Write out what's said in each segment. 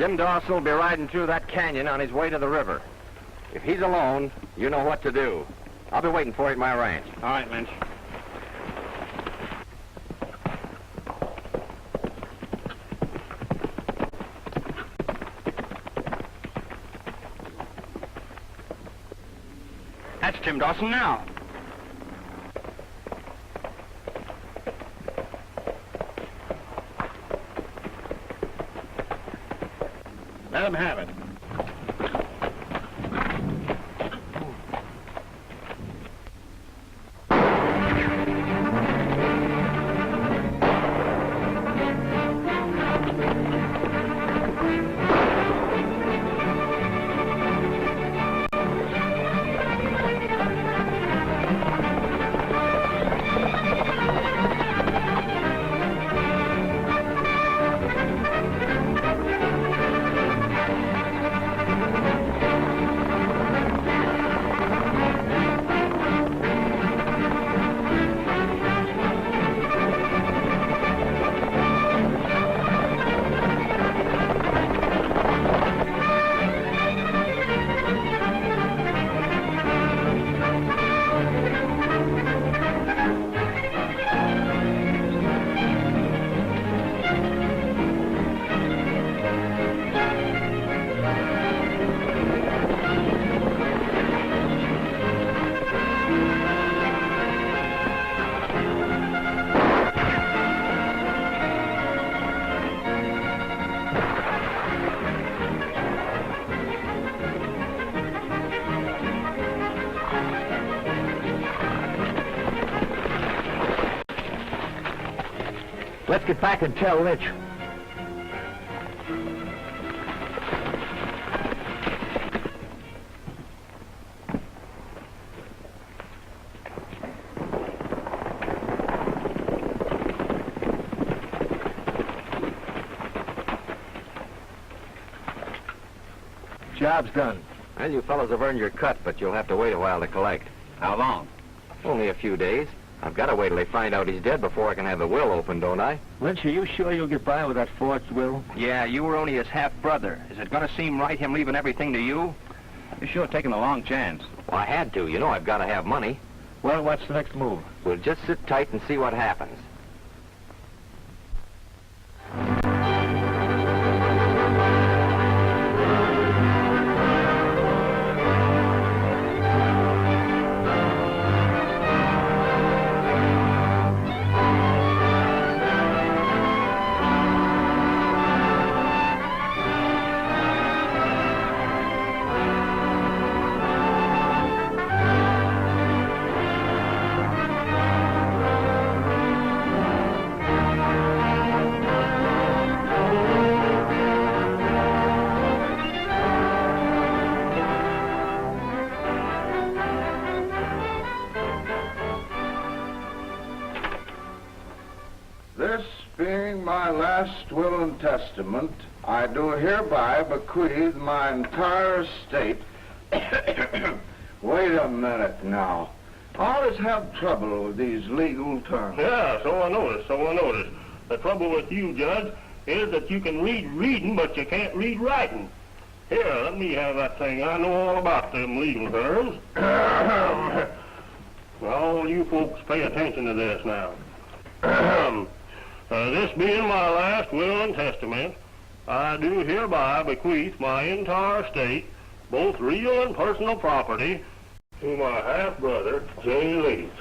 Tim Dawson will be riding through that canyon on his way to the river. If he's alone, you know what to do. I'll be waiting for you at my ranch. All right, Lynch. That's Tim Dawson now. Let him have it. Let's get back and tell Lynch. Job's done. Well, you fellows have earned your cut, but you'll have to wait a while to collect. How long? Only a few days. I've got to wait till they find out he's dead before I can have the will opened, don't I? Lynch, are you sure you'll get by with that forged will? Yeah, you were only his half-brother. Is it going to seem right, him leaving everything to you? You're sure taking a long chance. Well, I had to. You know I've got to have money. Well, what's the next move? We'll just sit tight and see what happens. This being my last will and testament, I do hereby bequeath my entire estate. Wait a minute now. I always have trouble with these legal terms. Yeah, so I noticed. The trouble with you, Judge, is that you can read reading, but you can't read writing. Here, let me have that thing. I know all about them legal terms. All you folks pay attention to this now. This being my last will and testament, I do hereby bequeath my entire estate, both real and personal property, to my half-brother, J. Leeds.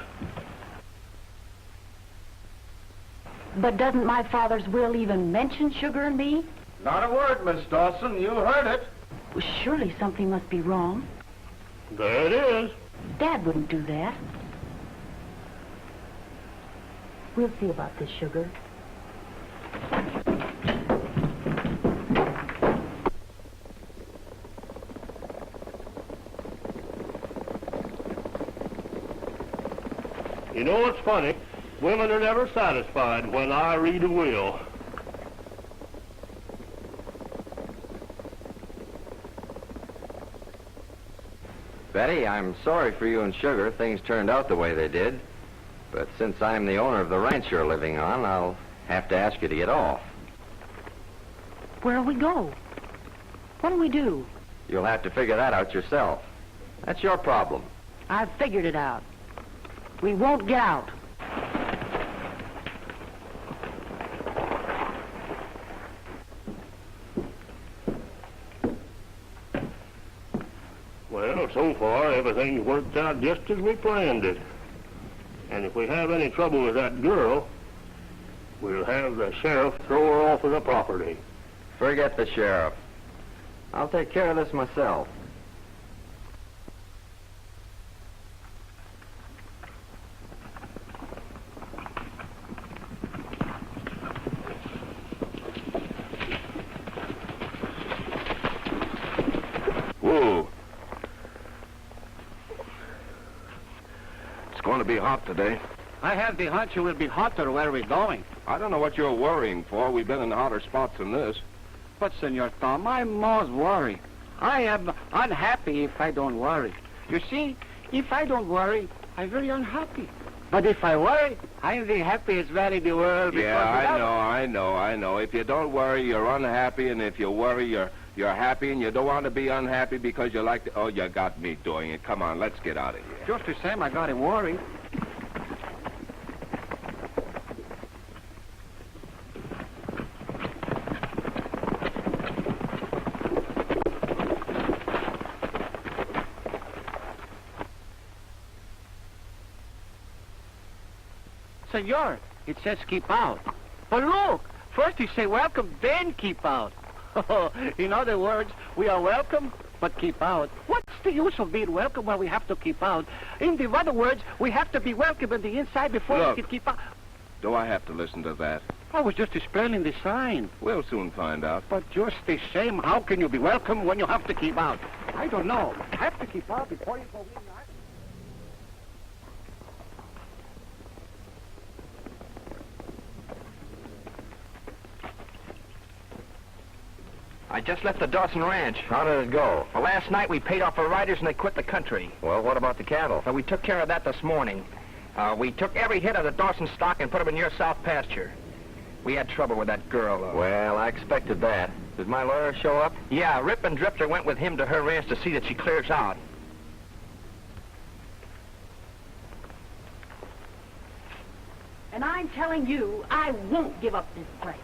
But doesn't my father's will even mention Sugar and me? Not a word, Miss Dawson. You heard it. Well, surely something must be wrong. There it is. Dad wouldn't do that. We'll see about this, Sugar. You know what's funny? Women are never satisfied when I read a will. Betty, I'm sorry for you and Sugar. Things turned out the way they did. But since I'm the owner of the ranch you're living on, I'll have to ask you to get off. Where'll we go? What'll we do? You'll have to figure that out yourself. That's your problem. I've figured it out. We won't get out. Well, so far, everything's worked out just as we planned it. And if we have any trouble with that girl, we'll have the sheriff throw her off of the property. Forget the sheriff. I'll take care of this myself. Whoa. It's going to be hot today. I have the hunch it will be hotter where we're going. I don't know what you're worrying for. We've been in hotter spots than this. But, Senor Tom, I'm most worried. I am unhappy if I don't worry. You see, if I don't worry, I'm very unhappy. But if I worry, I'm the happiest man in the world. Yeah, I know. If you don't worry, you're unhappy, and if you worry, you're happy, and you don't want to be unhappy because you like to... Oh, you got me doing it. Come on, let's get out of here. Just the same, I got him worried. Senor, it says keep out. But look, first you say welcome, then keep out. In other words, we are welcome, but keep out. What's the use of being welcome when we have to keep out? In the other words, we have to be welcome on the inside before Look. we can keep out. Do I have to listen to that? I was just explaining the sign. We'll soon find out. But just the same, how can you be welcome when you have to keep out? I don't know. Have to keep out before you go in. I just left the Dawson Ranch. How did it go? Well, last night we paid off our riders and they quit the country. Well, what about the cattle? Well, we took care of that this morning. We took every head of the Dawson stock and put them in your south pasture. We had trouble with that girl, though. Well, I expected that. Did my lawyer show up? Yeah, Rip and Drifter went with him to her ranch to see that she clears out. And I'm telling you, I won't give up this place.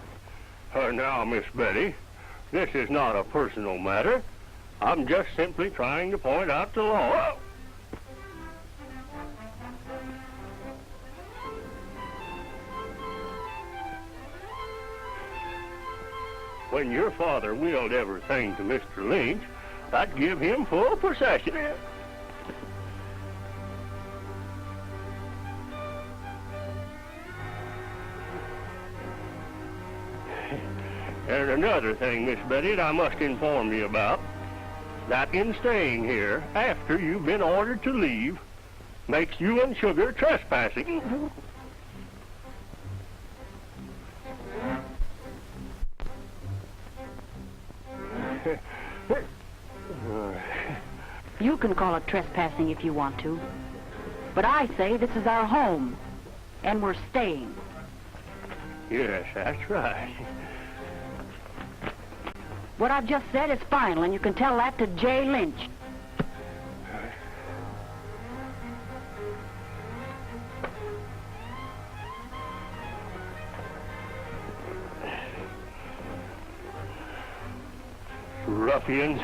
Now, Miss Betty, this is not a personal matter. I'm just simply trying to point out the law. When your father willed everything to Mr. Lynch, that'd give him full possession. There's another thing, Miss Betty, that I must inform you about. That in staying here, after you've been ordered to leave, makes you and Sugar trespassing. You can call it trespassing if you want to. But I say this is our home, and we're staying. Yes, that's right. What I've just said is final, and you can tell that to Jay Lynch. Ruffians.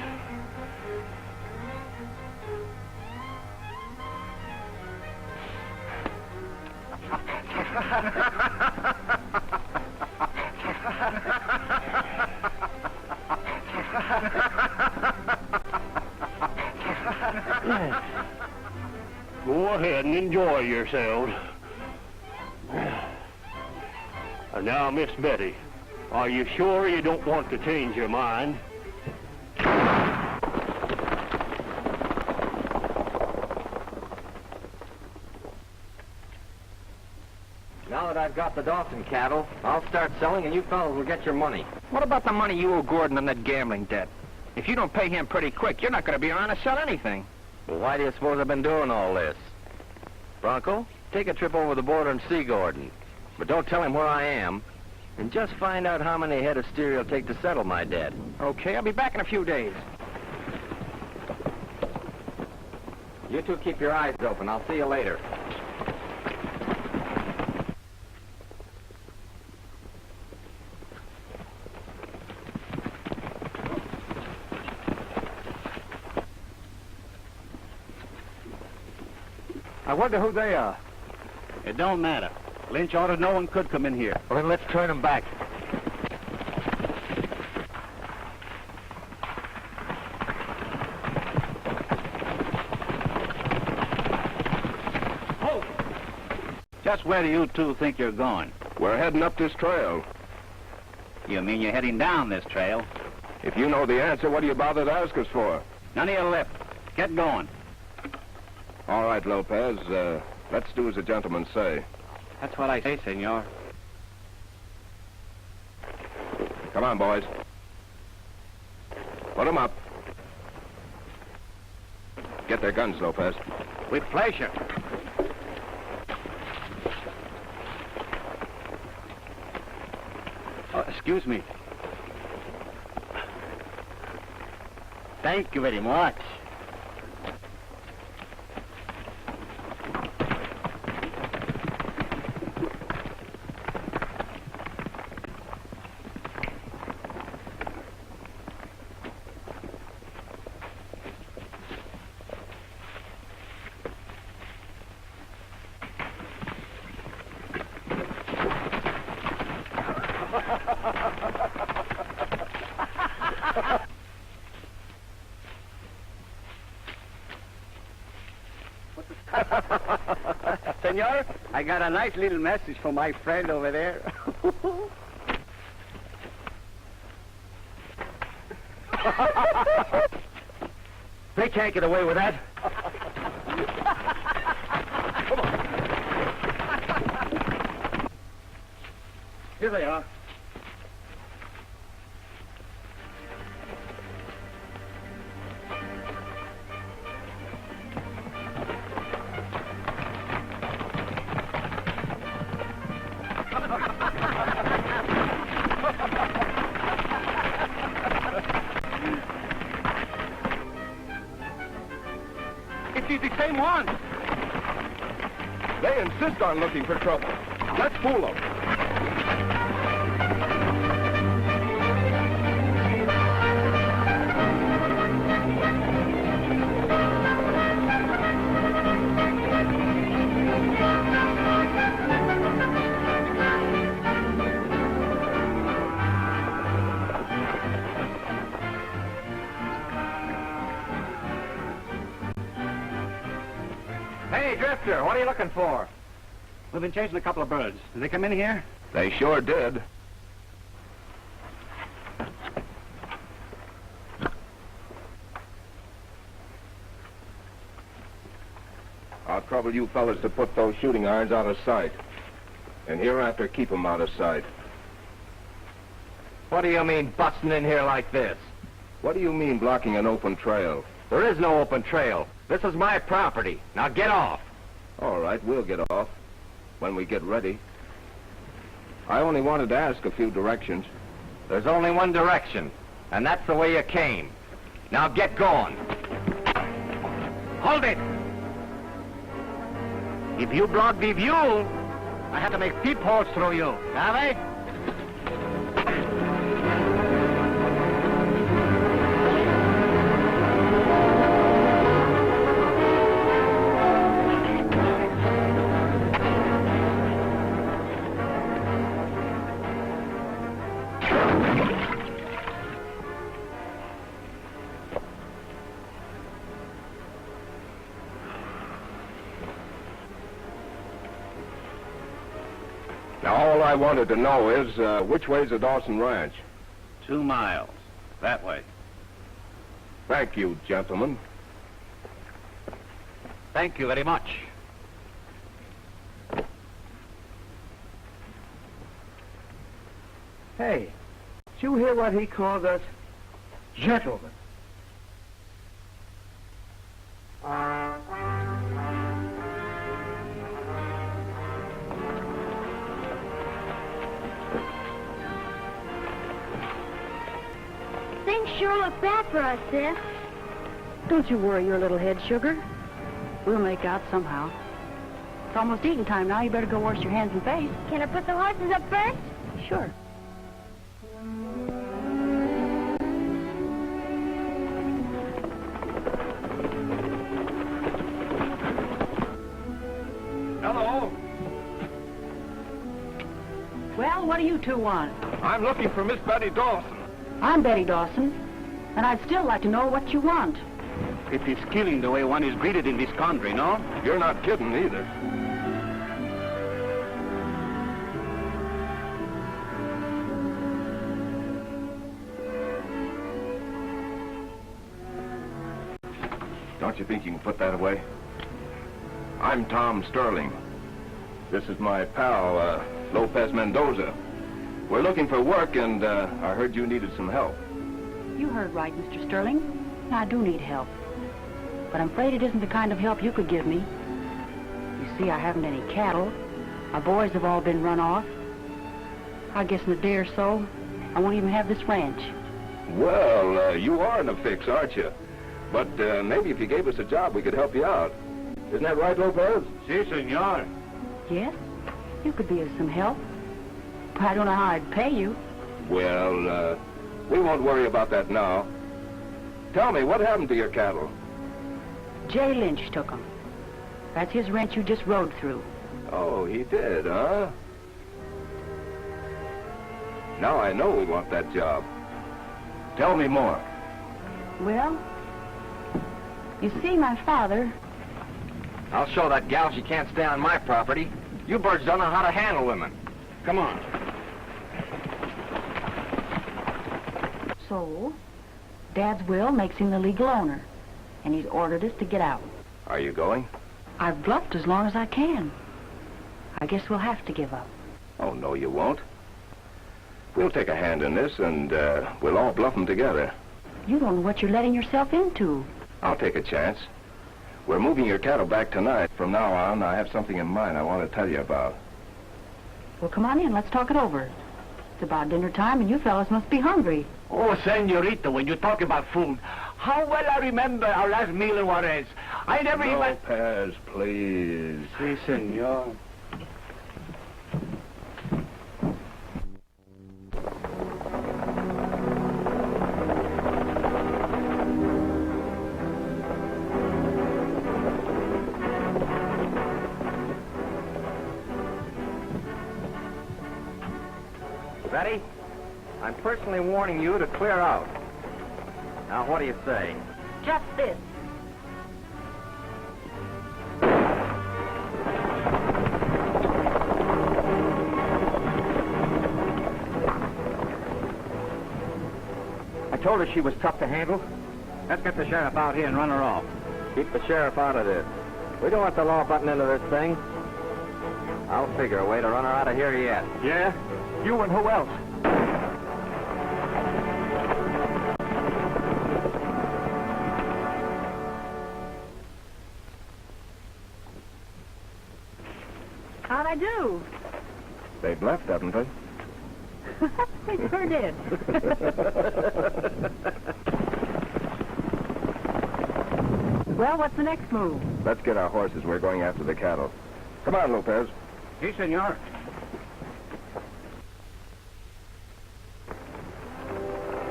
Go ahead and enjoy yourselves. And now, Miss Betty, are you sure you don't want to change your mind? Now that I've got the Dawson cattle, I'll start selling and you fellows will get your money. What about the money you owe Gordon on that gambling debt? If you don't pay him pretty quick, you're not going to be around to sell anything. Well, why do you suppose I've been doing all this? Bronco, take a trip over the border and see Gordon. But don't tell him where I am. And just find out how many head of steer it'll take to settle my debt. Okay, I'll be back in a few days. You two keep your eyes open. I'll see you later. I wonder who they are. It don't matter. Lynch ordered no one could come in here. Well, then let's turn them back. Just where do you two think you're going? We're heading up this trail. You mean you're heading down this trail? If you know the answer, what do you bother to ask us for? None of your lip. Get going. All right, Lopez, let's do as the gentlemen say. That's what I say, senor. Come on, boys. Put 'em up. Get their guns, Lopez. With pleasure. Oh, excuse me. Thank you very much. Senor, I got a nice little message from my friend over there. They can't get away with that. Come on. Here they are. It's the same one. They insist on looking for trouble. Let's fool them. Hey, Drifter, what are you looking for? We've been chasing a couple of birds. Did they come in here? They sure did. I'll trouble you fellas to put those shooting irons out of sight. And hereafter, keep 'em out of sight. What do you mean, busting in here like this? What do you mean, blocking an open trail? There is no open trail. This is my property. Now get off. All right, we'll get off. When we get ready. I only wanted to ask a few directions. There's only one direction, and that's the way you came. Now get going. Hold it! If you block the view, I have to make peepholes through you. Have I? Now, all I wanted to know is, which way's the Dawson Ranch? 2 miles. That way. Thank you, gentlemen. Thank you very much. Hey, did you hear what he called us? Gentlemen. sure look bad for us, Sis. Don't you worry your little head, Sugar. We'll make out somehow. It's almost eating time now. You better go wash your hands and face. Can I put the horses up first? Sure. Hello. Well, what do you two want? I'm looking for Miss Betty Dawson. I'm Betty Dawson, and I'd still like to know what you want. It is killing the way one is greeted in this country, no? You're not kidding either. Don't you think you can put that away? I'm Tom Sterling. This is my pal, Lopez Mendoza. We're looking for work, and I heard you needed some help. You heard right, Mr. Sterling. I do need help. But I'm afraid it isn't the kind of help you could give me. You see, I haven't any cattle. Our boys have all been run off. I guess in a day or so, I won't even have this ranch. Well, you are in a fix, aren't you? But maybe if you gave us a job, we could help you out. Isn't that right, Lopez? Si, senor. Yes? You could be of some help. But I don't know how I'd pay you. Well, we won't worry about that now. Tell me, what happened to your cattle? Jay Lynch took 'em. That's his ranch you just rode through. Oh, he did, huh? Now I know we want that job. Tell me more. Well, you see, my father... I'll show that gal she can't stay on my property. You birds don't know how to handle women. Come on. So, Dad's will makes him the legal owner, and he's ordered us to get out. Are you going? I've bluffed as long as I can. I guess we'll have to give up. Oh, no, you won't. We'll take a hand in this, and we'll all bluff them together. You don't know what you're letting yourself into. I'll take a chance. We're moving your cattle back tonight. From now on, I have something in mind I want to tell you about. Well, come on in. Let's talk it over. It's about dinner time, and you fellas must be hungry. Oh, senorita, when you talk about food, how well I remember our last meal in Juarez. I never even... Lopez, please. Si, senor. Betty, I'm personally warning you to clear out. Now, what do you say? Just this. I told her she was tough to handle. Let's get the sheriff out here and run her off. Keep the sheriff out of this. We don't want the law button into this thing. I'll figure a way to run her out of here yet. Yeah? You and who else? How'd I do? They've left, haven't they? They sure did. Well, what's the next move? Let's get our horses. We're going after the cattle. Come on, Lopez. Si, senor.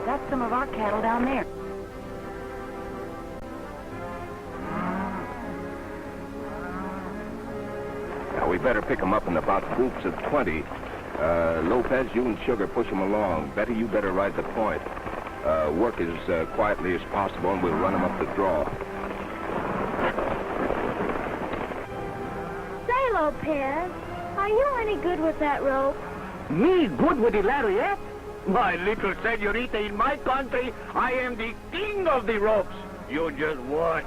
That's some of our cattle down there. Now, we better pick them up in about groups of 20. Lopez, you and Sugar push them along. Betty, you better ride the point. Work as quietly as possible, and we'll run them up the draw. Say, Lopez, are you any good with that rope? Me good with the lariat? My little senorita, in my country, I am the king of the ropes. You just watch.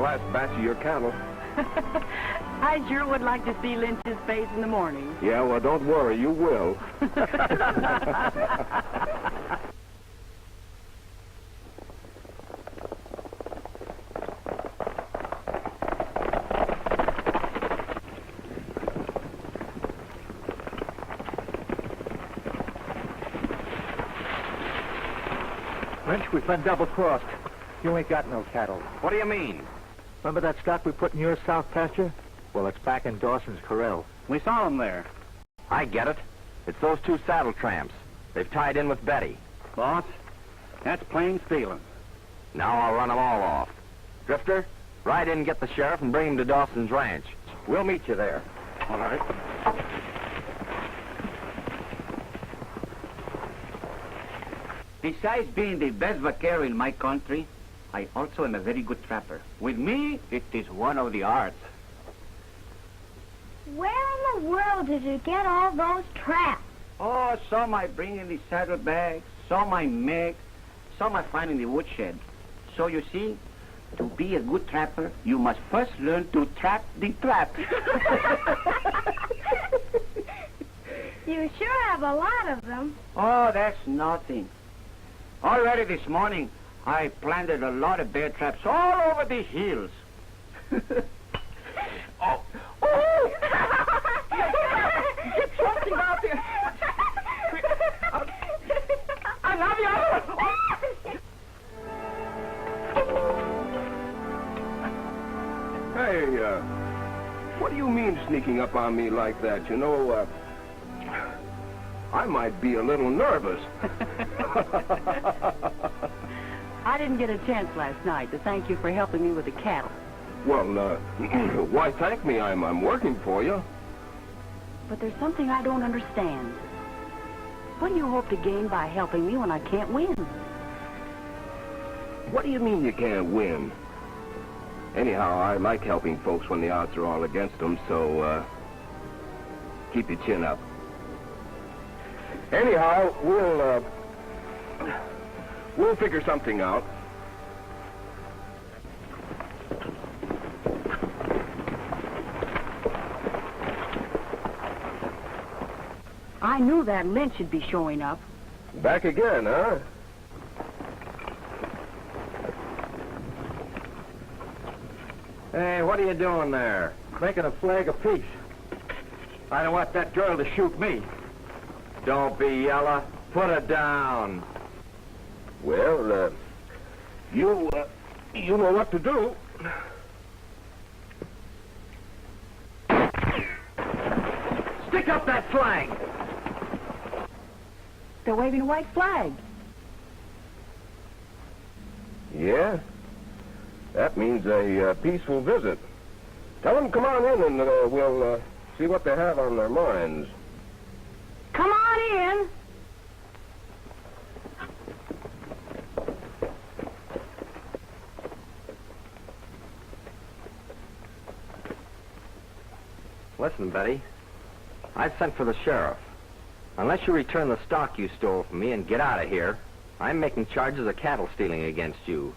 last batch of your cattle. I sure would like to see Lynch's face in the morning. Yeah, well, don't worry, you will. Lynch, we've been double-crossed. You ain't got no cattle. What do you mean? Remember that stock we put in your south pasture? Well, it's back in Dawson's corral. We saw him there. I get it. It's those two saddle tramps. They've tied in with Betty. Boss, that's plain stealing. Now I'll run them all off. Drifter, ride in and get the sheriff and bring him to Dawson's ranch. We'll meet you there. All right. Besides being the best vaquero in my country, I also am a very good trapper. With me, it is one of the arts. Where in the world did you get all those traps? Oh, some I bring in the saddlebags, some I make, some I find in the woodshed. So you see, to be a good trapper, you must first learn to trap the trap. You sure have a lot of them. Oh, that's nothing. Already this morning, I planted a lot of bear traps all over the hills. Oh! Get something out there! I love you! Hey, what do you mean sneaking up on me like that? You know, I might be a little nervous. I didn't get a chance last night to thank you for helping me with the cattle. Well, why thank me? I'm working for you. But there's something I don't understand. What do you hope to gain by helping me when I can't win? What do you mean you can't win? Anyhow, I like helping folks when the odds are all against them, so, keep your chin up. Anyhow, we'll figure something out. I knew that Lynch would be showing up. Back again, huh? Hey, what are you doing there? Making a flag of peace. I don't want that girl to shoot me. Don't be yellow. Put her down. Well, you know what to do. Stick up that flag. They're waving a white flag. Yeah? That means a peaceful visit. Tell them come on in and we'll see what they have on their minds. Come on in. Listen, Betty. I sent for the sheriff. Unless you return the stock you stole from me and get out of here, I'm making charges of cattle stealing against you.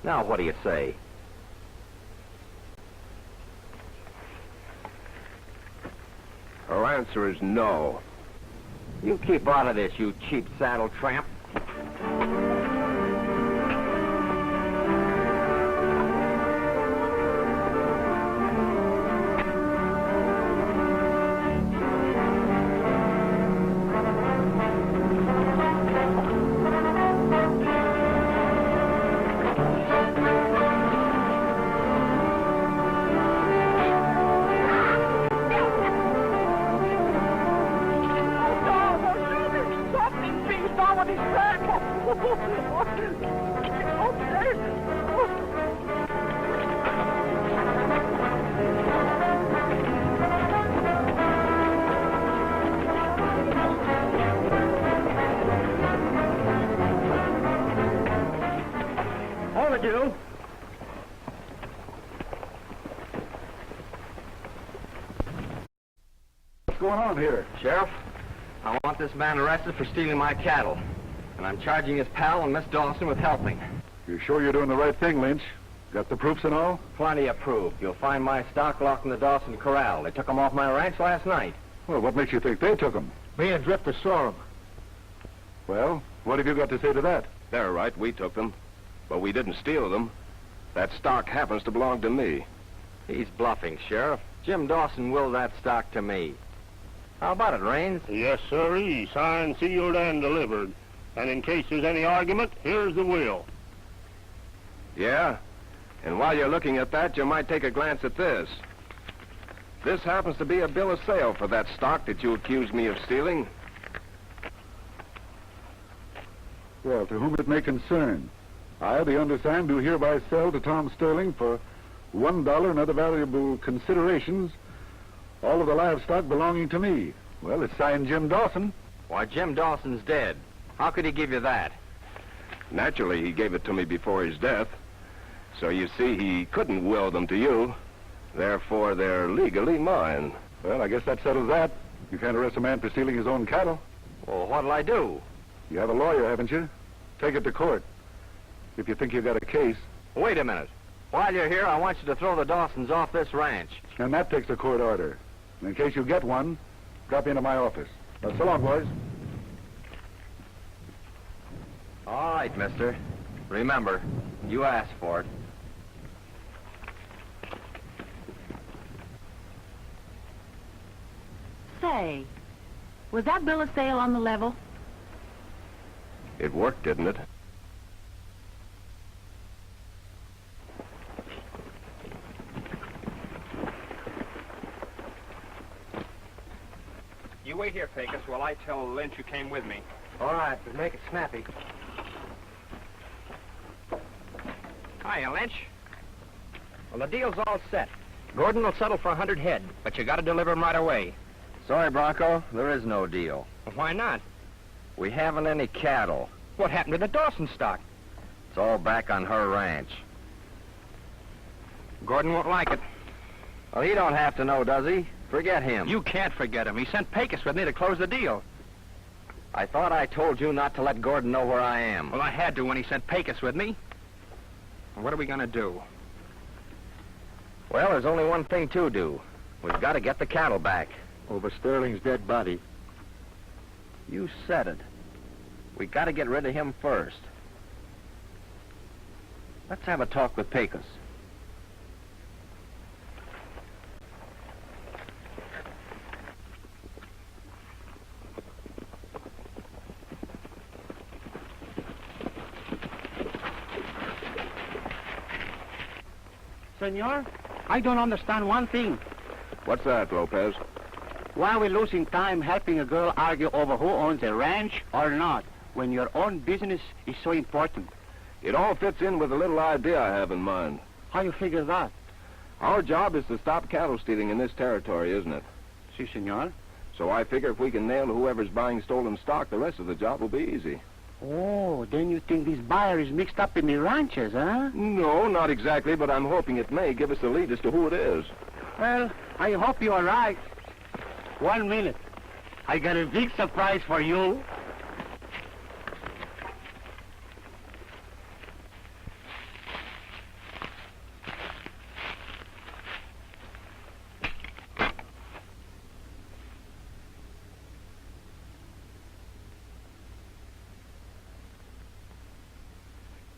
Now, what do you say? Our answer is no. You keep out of this, you cheap saddle tramp. You. What's going on here? Sheriff, I want this man arrested for stealing my cattle. And I'm charging his pal and Miss Dawson with helping. You're sure you're doing the right thing, Lynch? Got the proofs and all? Plenty of proof. You'll find my stock locked in the Dawson corral. They took 'em off my ranch last night. Well, what makes you think they took them? Me and Drifter saw him. Well, what have you got to say to that? They're right, we took them. But we didn't steal them. That stock happens to belong to me. He's bluffing, Sheriff. Jim Dawson willed that stock to me. How about it, Raines? Yes, sirree. Signed, sealed, and delivered. And in case there's any argument, here's the will. Yeah? And while you're looking at that, you might take a glance at this. This happens to be a bill of sale for that stock that you accused me of stealing. Well, to whom it may concern, I, the undersigned, do hereby sell to Tom Sterling for $1 and other valuable considerations all of the livestock belonging to me. Well, it's signed Jim Dawson. Why, Jim Dawson's dead. How could he give you that? Naturally, he gave it to me before his death. So you see, he couldn't will them to you. Therefore, they're legally mine. Well, I guess that settles that. You can't arrest a man for stealing his own cattle. Well, what'll I do? You have a lawyer, haven't you? Take it to court. If you think you've got a case. Wait a minute. While you're here, I want you to throw the Dawsons off this ranch. And that takes a court order. And in case you get one, drop into my office. So long, boys. All right, mister. Remember, you asked for it. Say, was that bill of sale on the level? It worked, didn't it? You wait here, Pecos, while I tell Lynch you came with me. All right, but make it snappy. Hiya, Lynch. Well, the deal's all set. Gordon will settle for 100 head, but you got to deliver 'em right away. Sorry, Bronco, there is no deal. Well, why not? We haven't any cattle. What happened to the Dawson stock? It's all back on her ranch. Gordon won't like it. Well, he don't have to know, does he? Forget him. You can't forget him. He sent Pecos with me to close the deal. I thought I told you not to let Gordon know where I am. Well, I had to when he sent Pecos with me. Well, what are we going to do? Well, there's only one thing to do. We've got to get the cattle back. Over Sterling's dead body. You said it. We got to get rid of him first. Let's have a talk with Pecos. Senor, I don't understand one thing. What's that, Lopez? Why are we losing time helping a girl argue over who owns a ranch or not, when your own business is so important? It all fits in with a little idea I have in mind. How you figure that? Our job is to stop cattle stealing in this territory, isn't it? Si, senor. So I figure if we can nail whoever's buying stolen stock, the rest of the job will be easy. Oh, then you think this buyer is mixed up in the ranches, huh? No, not exactly, but I'm hoping it may give us a lead as to who it is. Well, I hope you are right. 1 minute. I got a big surprise for you.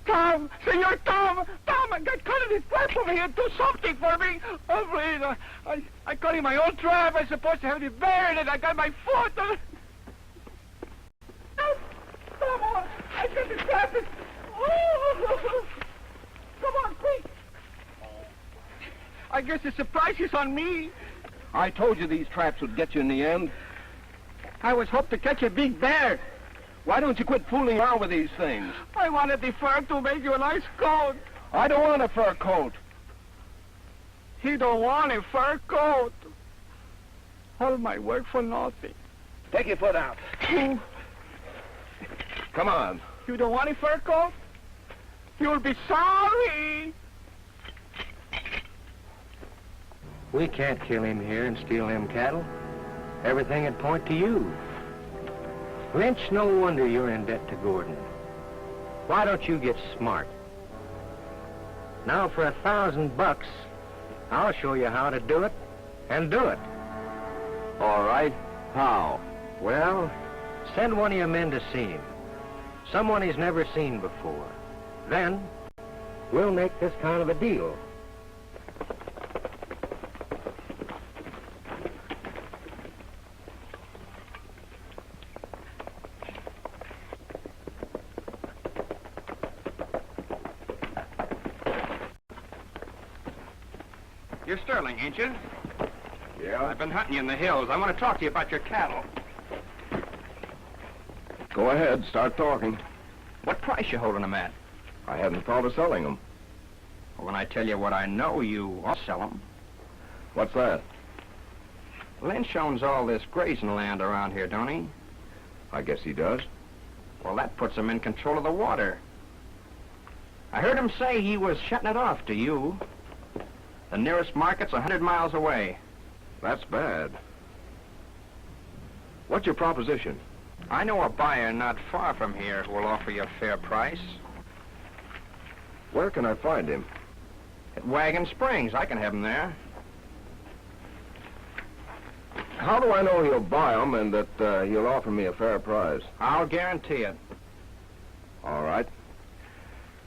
Tom! Senor Tom! Tom, I got caught in this trap over here. Do something for me. Oh, please. I caught in my own trap. I'm supposed to have it buried, and I got my foot. Oh, come on. I got the trap. Oh. Come on, quick. I guess the surprise is on me. I told you these traps would get you in the end. I was hoping to catch a big bear. Why don't you quit fooling around with these things? I wanted the fur to make you a nice coat. I don't want a fur coat. He don't want a fur coat. All my work for nothing. Take your foot out. Come on. You don't want a fur coat? You'll be sorry. We can't kill him here and steal him cattle. Everything would point to you. Lynch, no wonder you're in debt to Gordon. Why don't you get smart? Now for $1,000, I'll show you how to do it, and do it. All right. How? Well, send one of your men to see him. Someone he's never seen before. Then, we'll make this kind of a deal. You're Sterling, ain't you? Yeah? I've been hunting you in the hills. I want to talk to you about your cattle. Go ahead, start talking. What price you holding them at? I hadn't thought of selling them. Well, when I tell you what I know, you won't sell them. What's that? Lynch owns all this grazing land around here, don't he? I guess he does. Well, that puts him in control of the water. I heard him say he was shutting it off to you. The nearest market's 100 miles away. That's bad. What's your proposition? I know a buyer not far from here who will offer you a fair price. Where can I find him? At Wagon Springs. I can have him there. How do I know he'll buy them and that he'll offer me a fair price? I'll guarantee it. All right.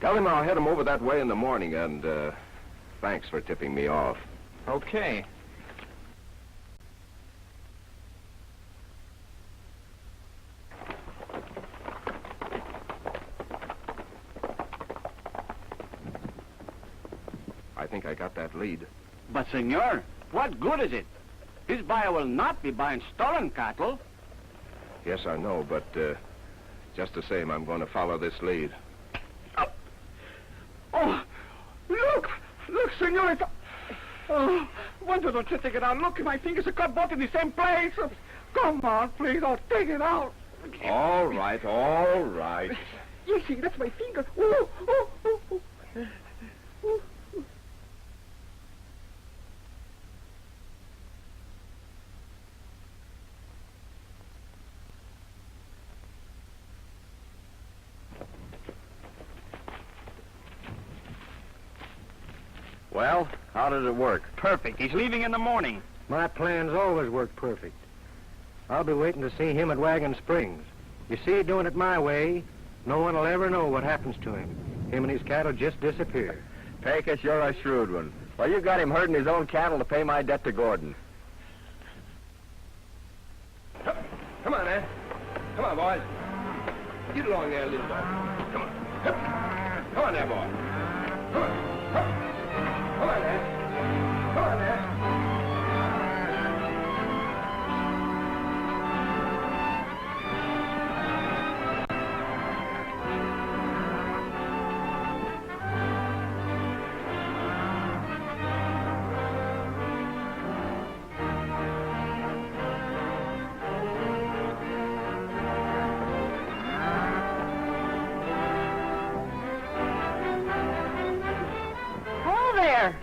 Tell him I'll head him over that way in the morning, and thanks for tipping me off. Okay. I think I got that lead. But, senor, what good is it? This buyer will not be buying stolen cattle. Yes, I know, but just the same, I'm going to follow this lead. Oh, look! Look, senor, it's... Oh, wonder don't you take it out? Look, my fingers are cut both in the same place. Come on, please, I'll take it out. All right, all right. You see, that's my finger. Ooh, ooh, ooh, ooh. Ooh. Well, how does it work? Perfect. He's leaving in the morning. My plans always work perfect. I'll be waiting to see him at Wagon Springs. You see, doing it my way, no one will ever know what happens to him. Him and his cattle just disappear. Pecos, you're a shrewd one. Well, you got him herding his own cattle to pay my debt to Gordon. Come on, eh? Come on, boys. Get along there, little boy. Come on. Come on there, boy. Come on. Come on there. Come on there. There.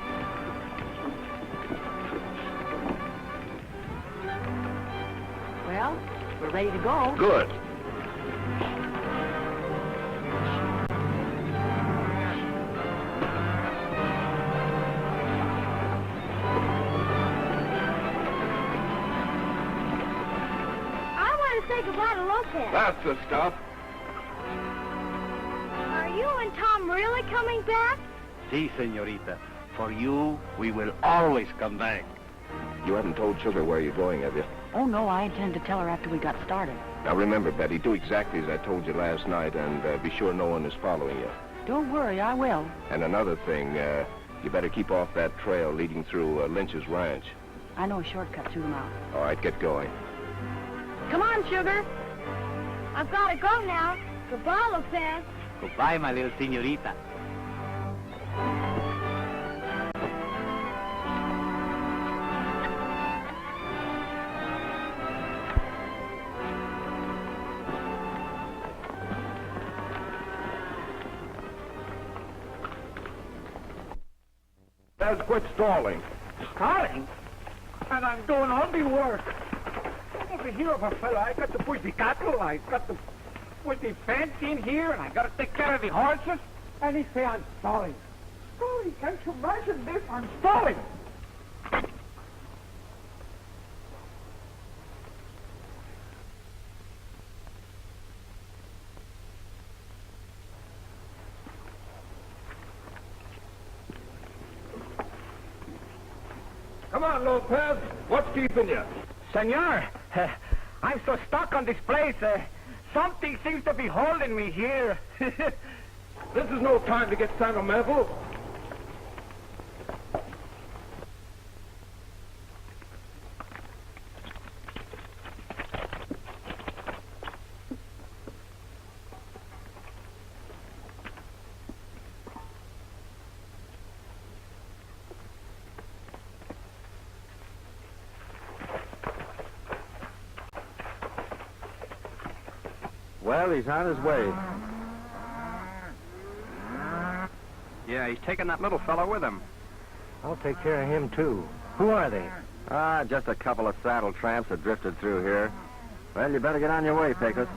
Well, we're ready to go. Good. I want to say goodbye to Lopez. That's the stuff. Are you and Tom really coming back? Si, senorita. For you, we will always come back. You haven't told Sugar where you're going, have you? Oh, no, I intend to tell her after we got started. Now remember, Betty, do exactly as I told you last night, and be sure no one is following you. Don't worry, I will. And another thing, you better keep off that trail leading through Lynch's ranch. I know a shortcut through the mountains. All right, get going. Come on, Sugar. I've got to go now. Goodbye, Lopez. Goodbye, my little senorita. Let's quit stalling. Stalling? And I'm doing all the work. I never hear of a fellow. I got to push the cattle, I got to put the fence in here, and I got to take care of the horses. And he say I'm stalling. Golly, can't you imagine this? I'm stalling. Come on, Lopez. What's keeping you? Senor, I'm so stuck on this place. Something seems to be holding me here. This is no time to get sentimental. Well, he's on his way. Yeah, he's taking that little fellow with him. I'll take care of him, too. Who are they? Just a couple of saddle tramps that drifted through here. Well, you better get on your way, Pecos.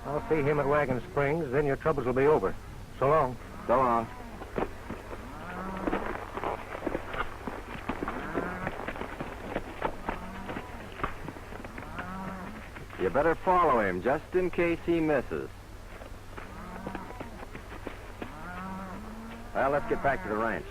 I'll see him at Wagon Springs, then your troubles will be over. So long. So long. You better follow him, just in case he misses. Well, let's get back to the ranch.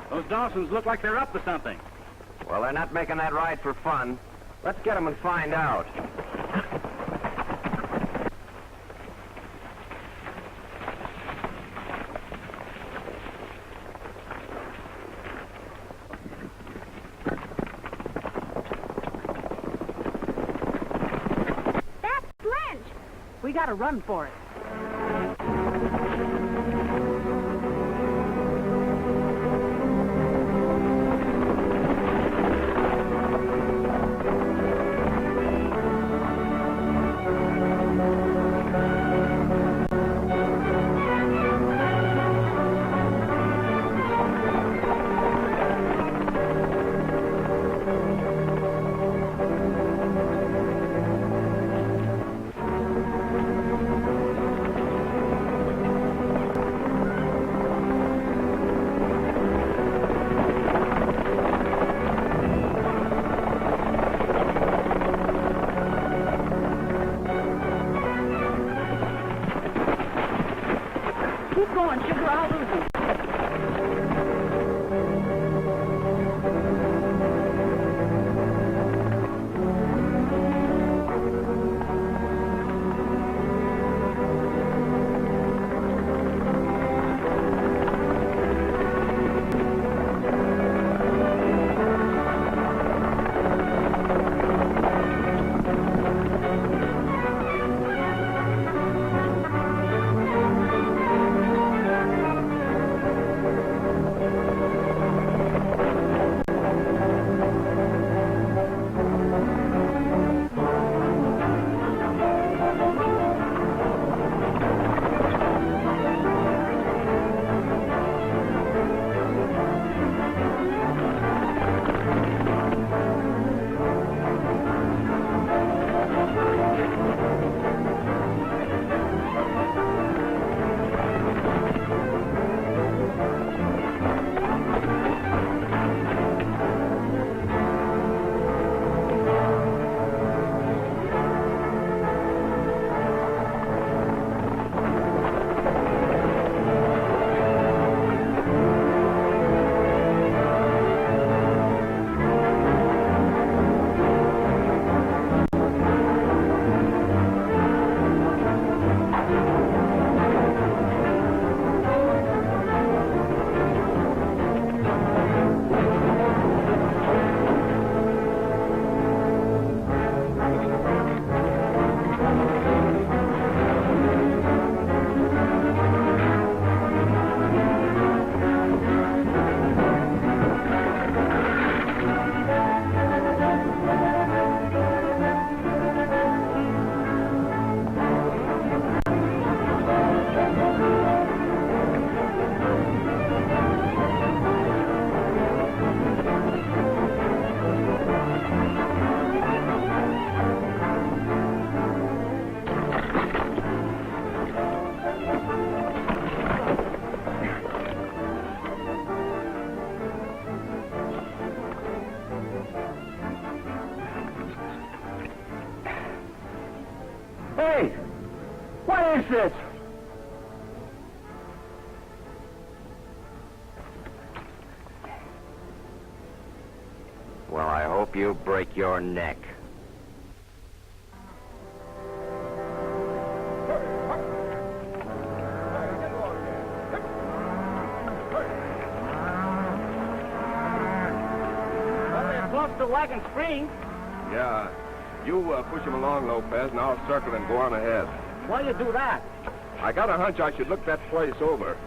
Those Dawsons look like they're up to something. Well, they're not making that ride for fun. Let's get them and find out. That's Lynch. We gotta run for it. Keep going, Sugar. I'll lose him. this? Well, I hope you break your neck. Well, they're close to Wagon Springs. Yeah. You push him along, Lopez, and I'll circle and go on ahead. Why you do that? I got a hunch I should look that place over.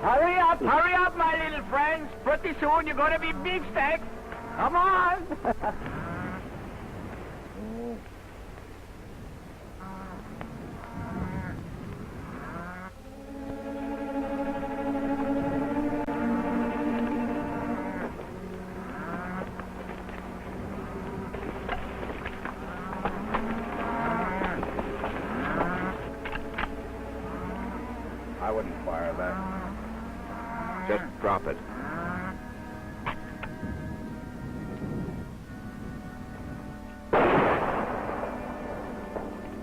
Hurry up, my little friends. Pretty soon you're going to be beefsteaks. Come on. I wouldn't fire that. Just drop it.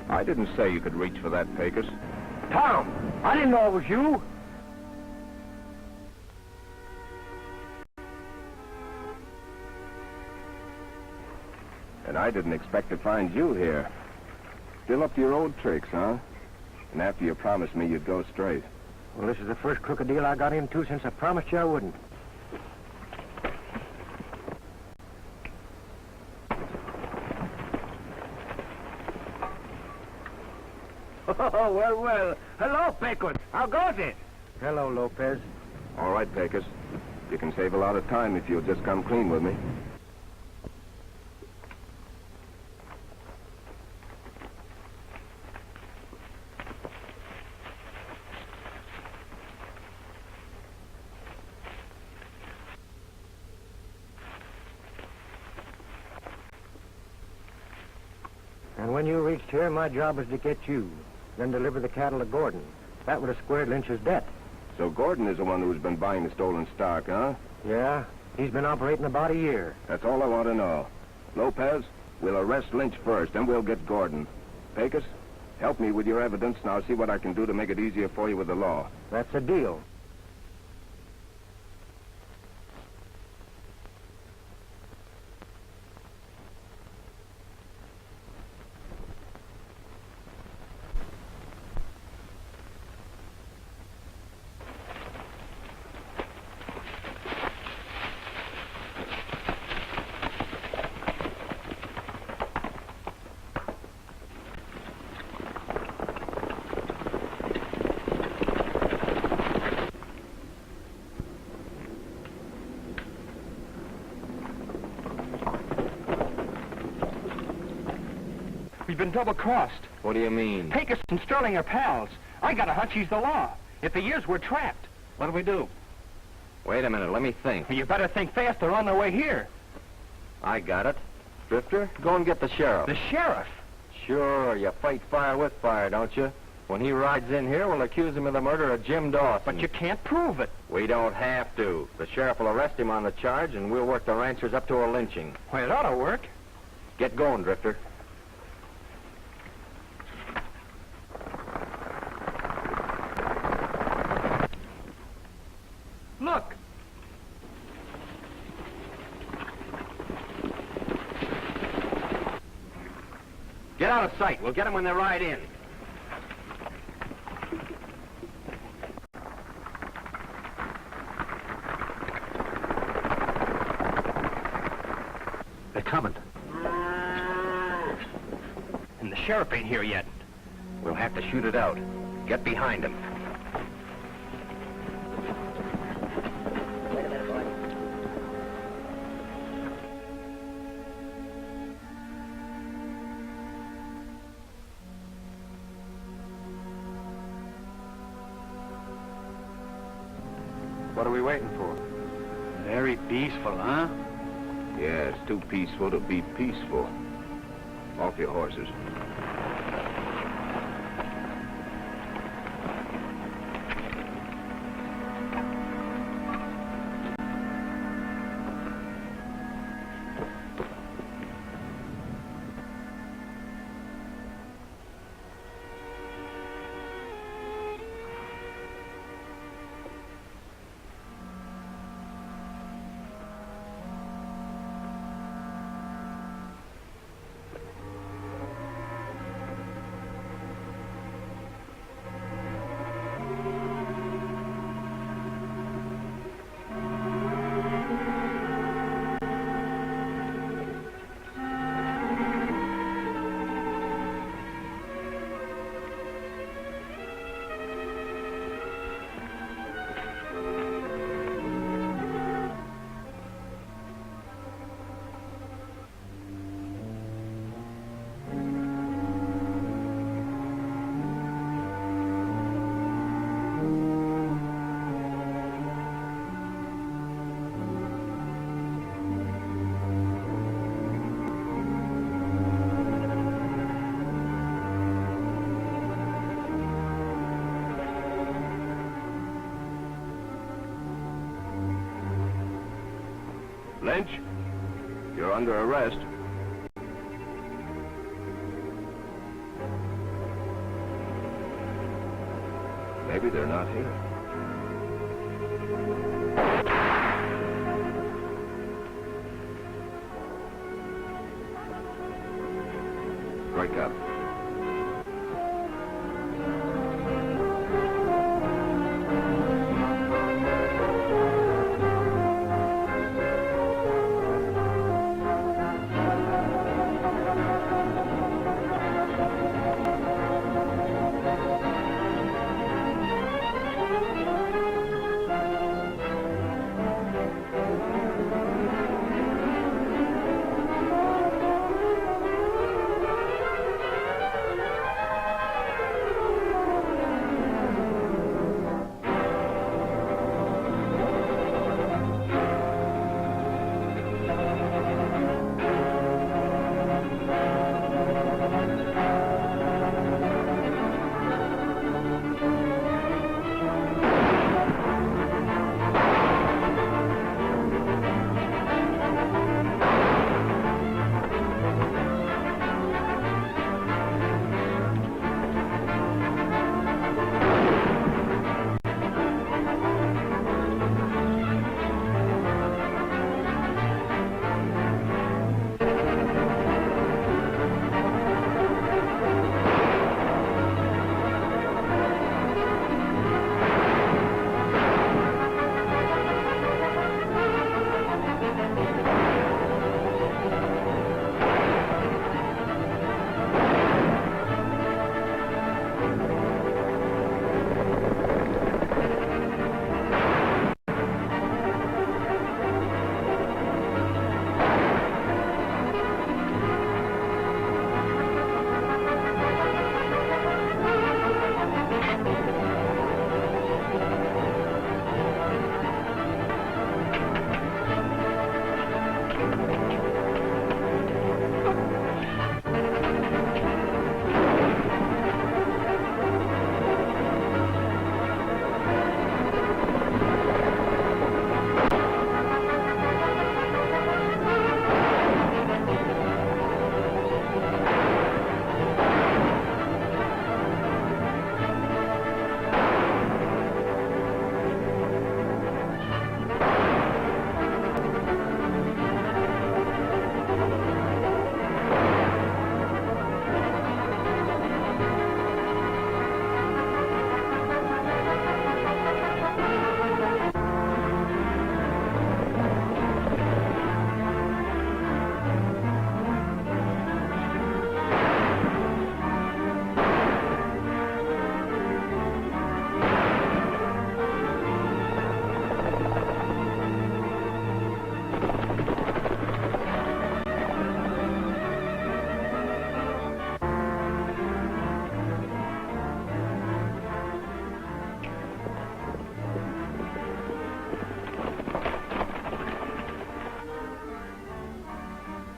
I didn't say you could reach for that, Pecos. Tom, I didn't know it was you. And I didn't expect to find you here. Still up to your old tricks, huh? And after you promised me you'd go straight. Well, this is the first crooked deal I got into since I promised you I wouldn't. Oh, well. Hello, Pecos. How goes it? Hello, Lopez. All right, Pecos. You can save a lot of time if you'll just come clean with me. And when you reached here, my job was to get you, then deliver the cattle to Gordon. That would have squared Lynch's debt. So Gordon is the one who's been buying the stolen stock, huh? Yeah, he's been operating about a year. That's all I want to know. Lopez, we'll arrest Lynch first, then we'll get Gordon. Pecos, help me with your evidence, and I'll see what I can do to make it easier for you with the law. That's a deal. We've been double-crossed. What do you mean? Pecos and Sterling are pals. I got a hunch he's the law. If he is, we're trapped. What do we do? Wait a minute, let me think. You better think fast. They're on their way here. I got it. Drifter, go and get the sheriff. The sheriff? Sure, you fight fire with fire, don't you? When he rides in here, we'll accuse him of the murder of Jim Dawson. But you can't prove it. We don't have to. The sheriff will arrest him on the charge, and we'll work the ranchers up to a lynching. Well, it ought to work. Get going, Drifter. Look. Get out of sight. We'll get them when they ride in. They're coming. And the sheriff ain't here yet. We'll have to shoot it out. Get behind him. What are we waiting for? Very peaceful, huh? Yeah, it's too peaceful to be peaceful. Off your horses. Lynch, you're under arrest. Maybe they're not here. Break up.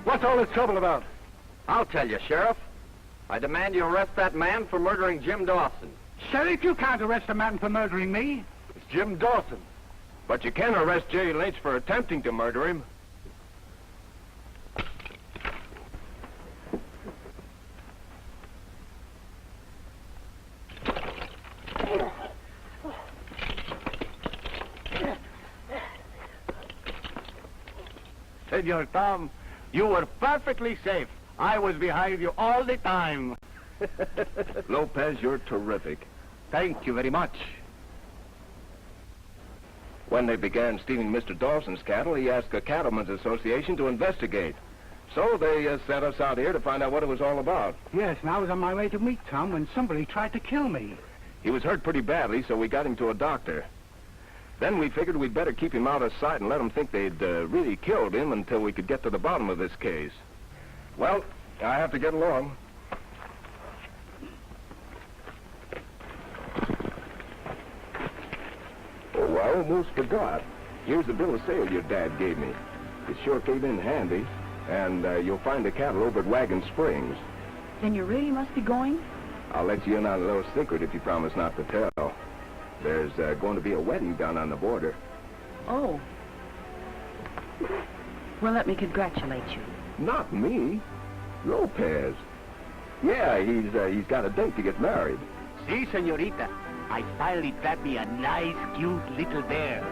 What's all this trouble about? I'll tell you, Sheriff. I demand you arrest that man for murdering Jim Dawson. Sheriff, you can't arrest a man for murdering me. It's Jim Dawson. But you can arrest Jerry Lynch for attempting to murder him. Senor Tom, you were perfectly safe. I was behind you all the time. Lopez, you're terrific. Thank you very much. When they began stealing Mr. Dawson's cattle, he asked the Cattlemen's Association to investigate. So they sent us out here to find out what it was all about. Yes, and I was on my way to meet Tom when somebody tried to kill me. He was hurt pretty badly, so we got him to a doctor. Then we figured we'd better keep him out of sight and let them think they'd really killed him until we could get to the bottom of this case. Well, I have to get along. Oh, I almost forgot. Here's the bill of sale your dad gave me. It sure came in handy. And you'll find the cattle over at Wagon Springs. Then you really must be going? I'll let you in on a little secret if you promise not to tell. There's going to be a wedding down on the border. Oh. Well, let me congratulate you. Not me. Lopez. Yeah, he's got a date to get married. Si, senorita. I finally trapped me a nice, cute little bear.